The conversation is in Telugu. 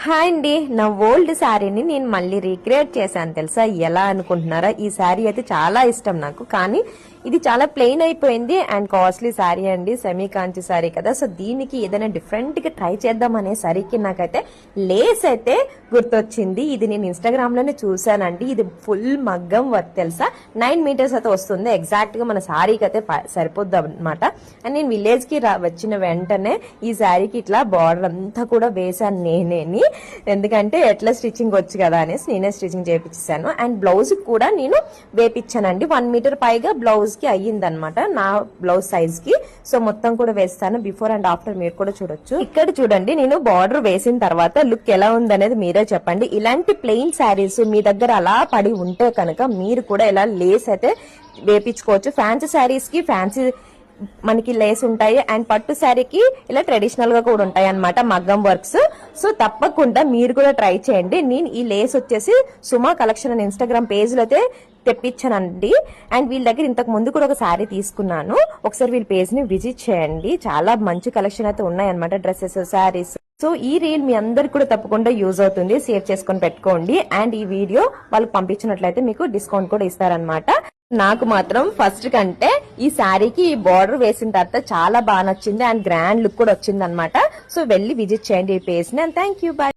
హాయ్ అండి, నా ఓల్డ్ శారీని నేను మళ్ళీ రీక్రియేట్ చేశాను తెలుసా. ఎలా అనుకుంటున్నారా? ఈ శారీ అయితే చాలా ఇష్టం నాకు, కానీ ఇది చాలా ప్లెయిన్ అయిపోయింది అండ్ కాస్ట్లీ శారీ అండి, సెమీ కాంచి శారీ కదా. సో దీనికి ఏదైనా డిఫరెంట్ గా ట్రై చేద్దాం అనే సరికి నాకైతే లేస్ అయితే గుర్తొచ్చింది. ఇది నేను ఇన్స్టాగ్రామ్ లోనే చూసానండి. ఇది ఫుల్ మగ్గం వర్క్ తెలుసా. 9 మీటర్స్ అయితే వస్తుంది, ఎగ్జాక్ట్ గా మన శారీకి అయితే సరిపోద్ది అనమాట. అండ్ నేను విలేజ్ కి వచ్చిన వెంటనే ఈ శారీకి ఇట్లా బార్డర్ అంతా కూడా వేసాను నేనేని, ఎందుకంటే ఎట్లా స్టిచ్చింగ్ వచ్చు కదా అనేసి నేనే స్టిచ్చింగ్ చేయించాను. అండ్ బ్లౌజ్ కూడా నేను వేపించానండి. 1 మీటర్ పైగా బ్లౌజ్ కి అయ్యిందనమాట నా బ్లౌజ్ సైజ్ కి. సో మొత్తం కూడా వేస్తాను, బిఫోర్ అండ్ ఆఫ్టర్ మీరు కూడా చూడొచ్చు. ఇక్కడ చూడండి, నేను బార్డర్ వేసిన తర్వాత లుక్ ఎలా ఉందనేది మీరే చెప్పండి. ఇలాంటి ప్లెయిన్ శారీస్ మీ దగ్గర అలా పడి ఉంటే కనుక మీరు కూడా ఇలా లేస్ అయితే వేపించుకోవచ్చు. ఫ్యాన్సీ శారీస్ కి ఫ్యాన్సీ మనకి లేస్ ఉంటాయి అండ్ పట్టు శారీకి ఇలా ట్రెడిషనల్ గా కూడా ఉంటాయి అన్నమాట మగ్గం వర్క్స్. సో తప్పకుండా మీరు కూడా ట్రై చేయండి. నేను ఈ లేస్ వచ్చేసి సుమా కలెక్షన్ అని ఇన్స్టాగ్రామ్ పేజ్ లో అయితే తెప్పించానండి. అండ్ వీళ్ళ దగ్గర ఇంతకు ముందు కూడా ఒక శారీ తీసుకున్నాను, ఒకసారి వీళ్ళ పేజ్ ని విజిట్ చేయండి. చాలా మంచి కలెక్షన్ అయితే ఉన్నాయి అనమాట, డ్రెస్సెస్, శారీస్. సో ఈ రీల్ మీ అందరికి కూడా తప్పకుండా యూజ్ అవుతుంది, సేవ్ చేసుకొని పెట్టుకోండి. అండ్ ఈ వీడియో వాళ్ళకి పంపించినట్లయితే మీకు డిస్కౌంట్ కూడా ఇస్తారనమాట. నాకు మాత్రం ఫస్ట్ కంటే ఈ శారీకి ఈ బార్డర్ వేసిన తర్వాత చాలా బాగా నచ్చింది అండ్ గ్రాండ్ లుక్ కూడా వచ్చింది అనమాట. సో వెళ్ళి విజిట్ చేయండి ఈ పేజ్ ని. And thank you, bye.